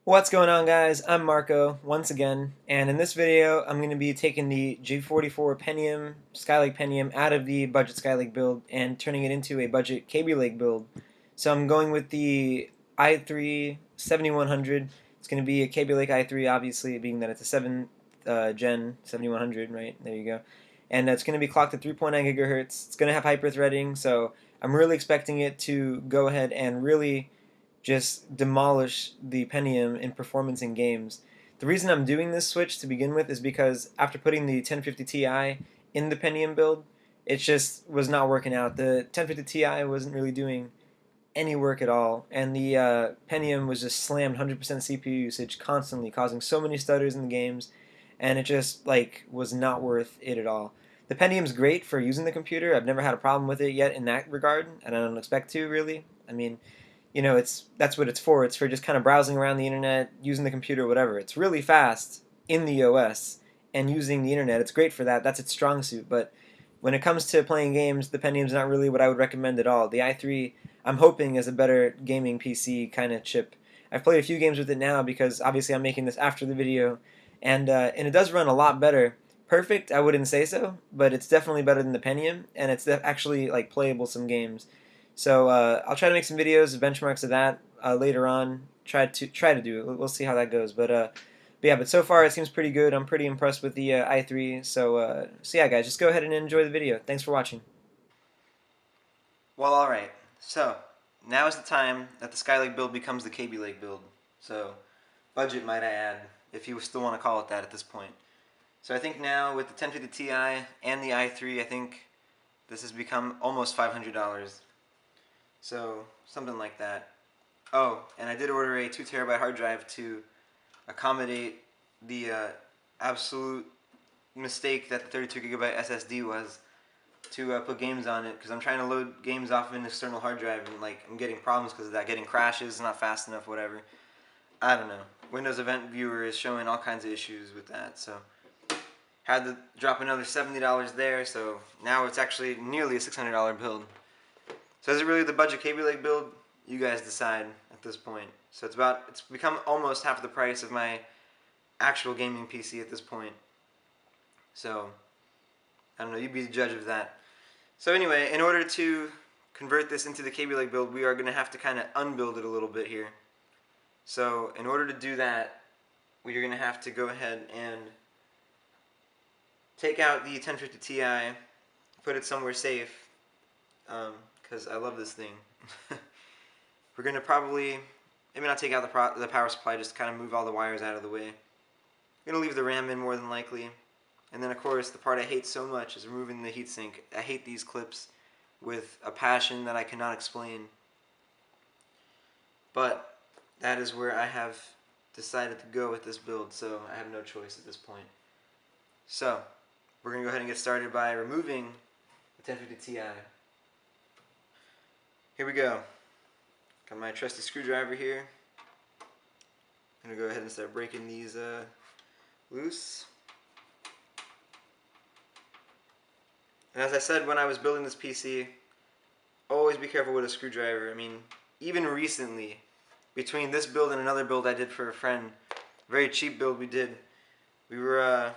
What's going on, guys? I'm Marco once again, and in this video I'm going to be taking the G44 Pentium, Skylake Pentium out of the budget Skylake build and turning it into a budget Kaby Lake build. So I'm going with the i3 7100. It's going to be a Kaby Lake i3, obviously, being that it's a 7th gen 7100, right? There you go. And it's going to be clocked at 3.9 gigahertz. It's going to have hyper-threading, so I'm really expecting it to go ahead and really just demolish the Pentium in performance in games. The reason I'm doing this switch to begin with is because after putting the 1050 Ti in the Pentium build, it just was not working out. The 1050 Ti wasn't really doing any work at all, and the Pentium was just slammed 100% CPU usage constantly, causing so many stutters in the games, and it just was not worth it at all. The Pentium's great for using the computer. I've never had a problem with it yet in that regard, and I don't expect to really. I mean, that's what it's for. It's for just kind of browsing around the internet, using the computer, whatever. It's really fast in the OS and using the internet. It's great for that. That's its strong suit. But when it comes to playing games, the Pentium's not really what I would recommend at all. The i3, I'm hoping, is a better gaming PC kind of chip. I've played a few games with it now because obviously I'm making this after the video, and it does run a lot better. Perfect, I wouldn't say so, but it's definitely better than the Pentium, and it's actually playable some games. So I'll try to make some videos, benchmarks of that later on. Try to do it. We'll see how that goes. But so far it seems pretty good. I'm pretty impressed with the i3. So yeah, guys, just go ahead and enjoy the video. Thanks for watching. Well, all right. So now is the time that the Skylake build becomes the Kaby Lake build. So budget, might I add, if you still want to call it that at this point. So I think now with the 1050 Ti and the i3, I think this has become almost $500. So something like that. Oh, and I did order a 2 terabyte hard drive to accommodate the absolute mistake that the 32 gigabyte SSD was to put games on it, because I'm trying to load games off of an external hard drive and I'm getting problems because of that, getting crashes, not fast enough, whatever. I don't know. Windows Event Viewer is showing all kinds of issues with that, so had to drop another $70 there, so now it's actually nearly a $600 build. So is it really the budget Kaby Lake build? You guys decide at this point. So it's become almost half the price of my actual gaming PC at this point. So I don't know, you be the judge of that. So anyway, in order to convert this into the Kaby Lake build, we are going to have to kind of unbuild it a little bit here. So in order to do that, we are going to have to go ahead and take out the 1050 Ti, put it somewhere safe, because I love this thing. We're going to probably, maybe not take out the power supply, just kind of move all the wires out of the way. We're going to leave the RAM in more than likely. And then of course the part I hate so much is removing the heatsink. I hate these clips with a passion that I cannot explain. But that is where I have decided to go with this build, so I have no choice at this point. So we're going to go ahead and get started by removing the 1050 Ti. Here we go. Got my trusty screwdriver here. I'm going to go ahead and start breaking these loose. And as I said when I was building this PC, always be careful with a screwdriver. I mean, even recently, between this build and another build I did for a friend, very cheap build we did, we were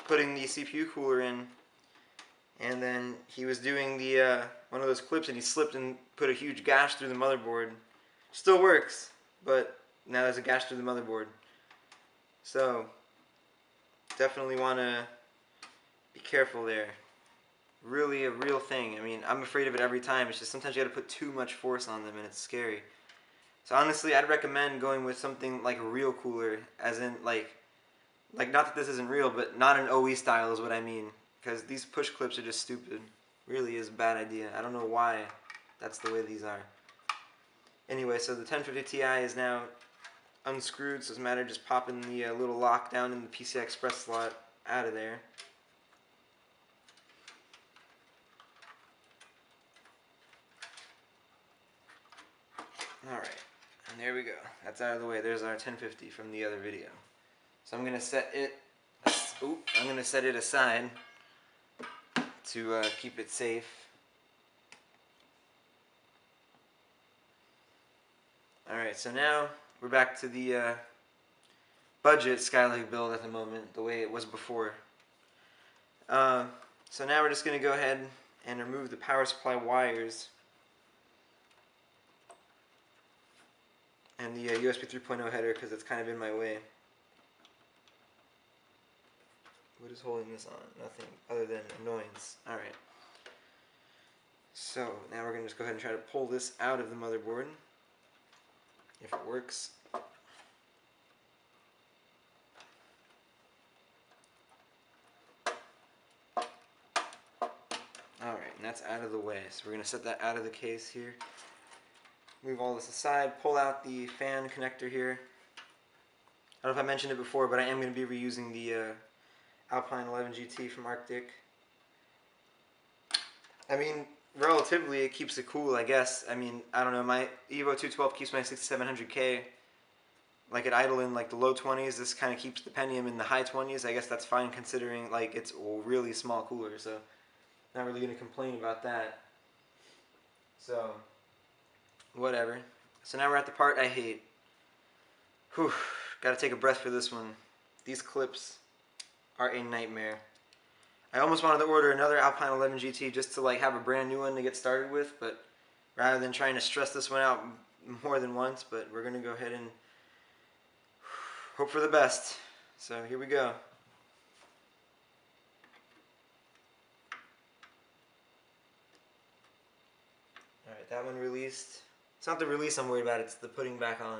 putting the CPU cooler in, and then he was doing the one of those clips and he slipped and put a huge gash through the motherboard. Still works, but now there's a gash through the motherboard. So definitely want to be careful there. Really a real thing. I mean, I'm afraid of it every time. It's just sometimes you got to put too much force on them and it's scary. So honestly, I'd recommend going with something like a real cooler, as in like not that this isn't real, but not an OE style is what I mean, because these push clips are just stupid. Really is a bad idea. I don't know why that's the way these are. Anyway, so the 1050 Ti is now unscrewed, so it's a matter of just popping the little lock down in the PCI Express slot out of there. Alright, and there we go. That's out of the way. There's our 1050 from the other video. So I'm going to set it aside to keep it safe. Alright, so now we're back to the budget Skylake build at the moment, the way it was before. So now we're just going to go ahead and remove the power supply wires and the USB 3.0 header because it's kind of in my way. What is holding this on? Nothing other than annoyance. Alright. So now we're going to just go ahead and try to pull this out of the motherboard. If it works. Alright, and that's out of the way. So we're going to set that out of the case here. Move all this aside. Pull out the fan connector here. I don't know if I mentioned it before, but I am going to be reusing the Alpine 11 GT from Arctic. I mean, relatively it keeps it cool, I guess. I mean, I don't know, my Evo 212 keeps my 6700K like at idle in like the low 20s. This kind of keeps the Pentium in the high 20s. I guess that's fine considering like it's a really small cooler, so not really going to complain about that. So, whatever. So now we're at the part I hate. Whew, gotta take a breath for this one. These clips are a nightmare. I almost wanted to order another Alpine 11 GT just to like have a brand new one to get started with, but rather than trying to stress this one out more than once, but we're going to go ahead and hope for the best. So here we go. Alright, that one released. It's not the release I'm worried about, it's the putting back on.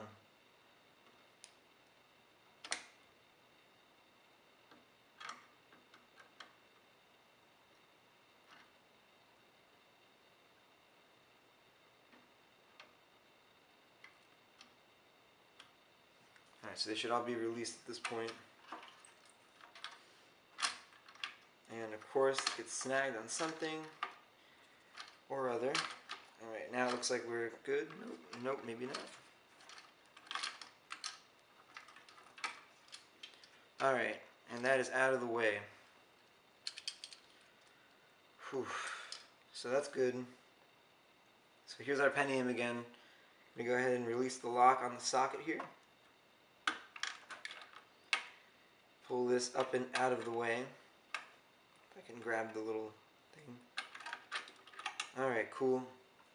Alright, so they should all be released at this point. And of course, it gets snagged on something or other. Alright, now it looks like we're good. Nope, maybe not. Alright, and that is out of the way. Whew. So that's good. So here's our Pentium again. I'm going to go ahead and release the lock on the socket here. Pull this up and out of the way. If I can grab the little thing. Alright, cool.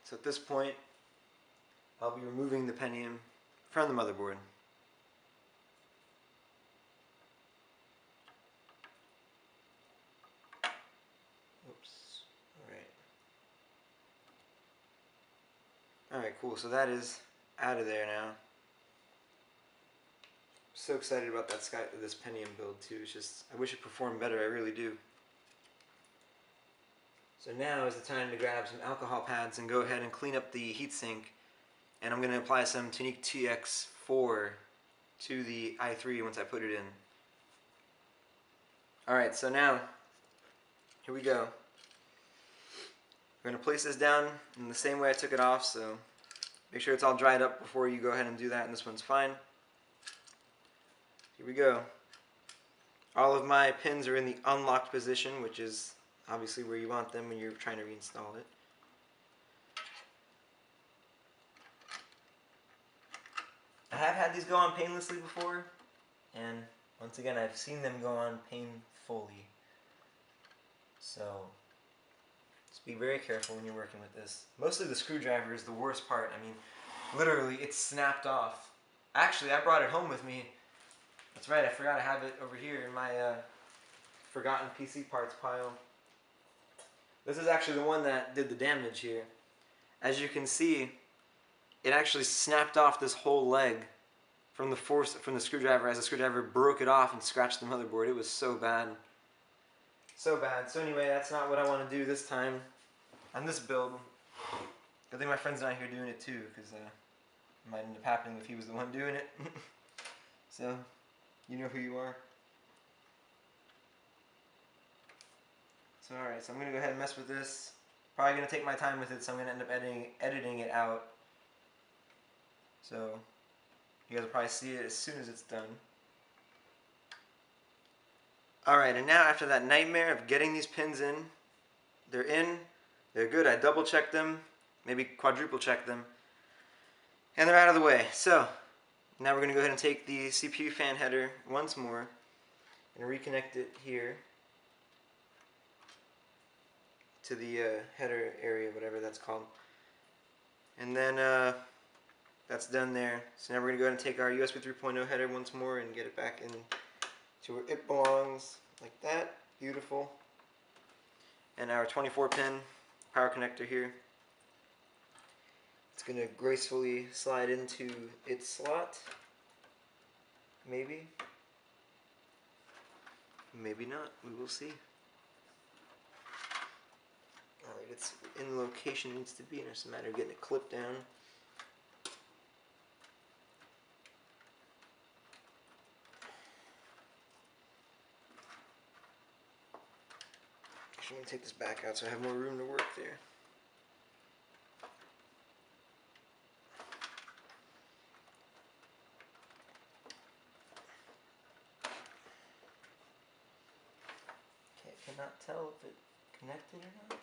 So at this point, I'll be removing the Pentium from the motherboard. Oops. Alright. Alright, cool. So that is out of there now. So excited about this Pentium build too. It's just, I wish it performed better, I really do. So now is the time to grab some alcohol pads and go ahead and clean up the heatsink. And I'm going to apply some Tunique TX4 to the i3 once I put it in. Alright, so now, here we go. We're going to place this down in the same way I took it off, so make sure it's all dried up before you go ahead and do that, and this one's fine. Here we go. All of my pins are in the unlocked position, which is obviously where you want them when you're trying to reinstall it. I have had these go on painlessly before, and once again I've seen them go on painfully. So just be very careful when you're working with this. Mostly the screwdriver is the worst part. I mean, literally it's snapped off. Actually, I brought it home with me. That's right, I forgot I have it over here in my forgotten PC parts pile. This is actually the one that did the damage here. As you can see, it actually snapped off this whole leg from the screwdriver as the screwdriver broke it off and scratched the motherboard. It was so bad. So bad. So anyway, that's not what I want to do this time on this build. I think my friend's not here doing it too, because it might end up happening if he was the one doing it. So, you know who you are. So alright, so I'm going to go ahead and mess with this. Probably going to take my time with it, so I'm going to end up editing it out. So, you guys will probably see it as soon as it's done. Alright, and now after that nightmare of getting these pins in, they're good, I double checked them, maybe quadruple checked them, and they're out of the way. So, Now we're going to go ahead and take the CPU fan header once more and reconnect it here to the header area, whatever that's called. And then that's done there. So now we're going to go ahead and take our USB 3.0 header once more and get it back in to where it belongs, like that. Beautiful. And our 24-pin power connector here. It's going to gracefully slide into its slot. Maybe. Maybe not. We will see. Alright, it's in the location it needs to be, and it's a matter of getting it clipped down. Actually, I'm going to take this back out so I have more room to work there. Okay, I cannot tell if it connected or not.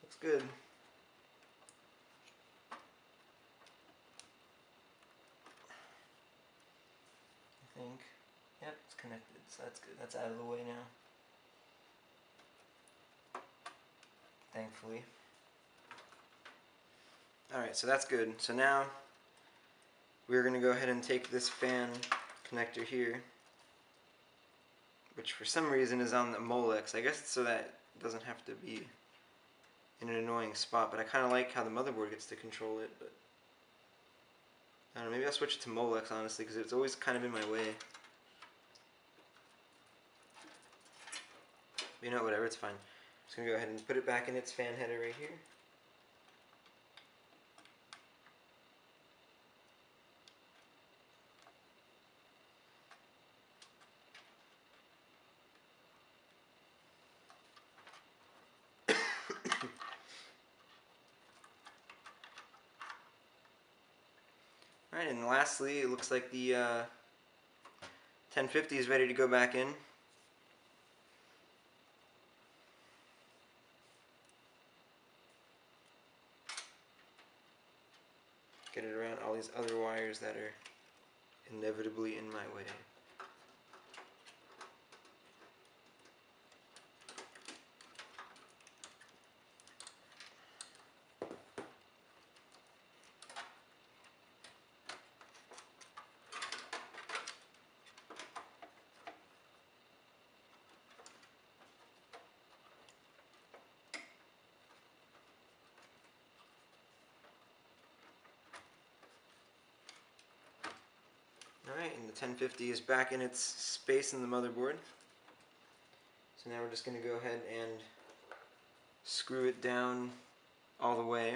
Looks good. I think. Yep, it's connected, so that's good. That's out of the way now. Thankfully. Alright, so that's good. So now we're going to go ahead and take this fan connector here, which for some reason is on the Molex. I guess it's so that it doesn't have to be in an annoying spot, but I kind of like how the motherboard gets to control it. But I don't know, maybe I'll switch it to Molex, honestly, because it's always kind of in my way. But you know, whatever, it's fine. I'm just going to go ahead and put it back in its fan header right here. Alright, and lastly, it looks like the 1050 is ready to go back in. Get it around all these other wires that are inevitably in my way. Alright, and the 1050 is back in its space in the motherboard. So now we're just going to go ahead and screw it down all the way.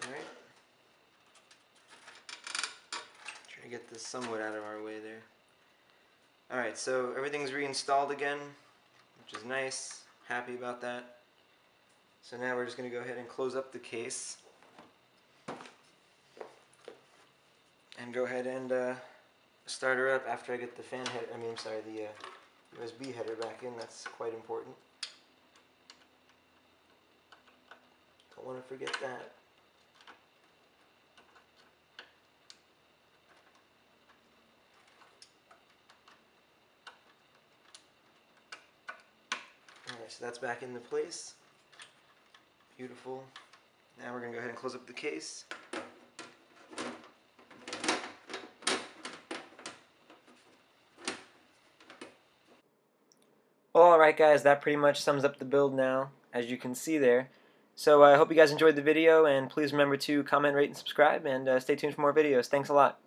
Alright. Try to get this somewhat out of our way there. Alright, so everything's reinstalled again, which is nice. Happy about that. So now we're just going to go ahead and close up the case. And go ahead and start her up after I get the fan header, the USB header back in. That's quite important. Don't want to forget that. Alright, so that's back into place. Beautiful. Now we're going to go ahead and close up the case. Well, alright guys, that pretty much sums up the build now, as you can see there. So I hope you guys enjoyed the video, and please remember to comment, rate, and subscribe, and stay tuned for more videos. Thanks a lot.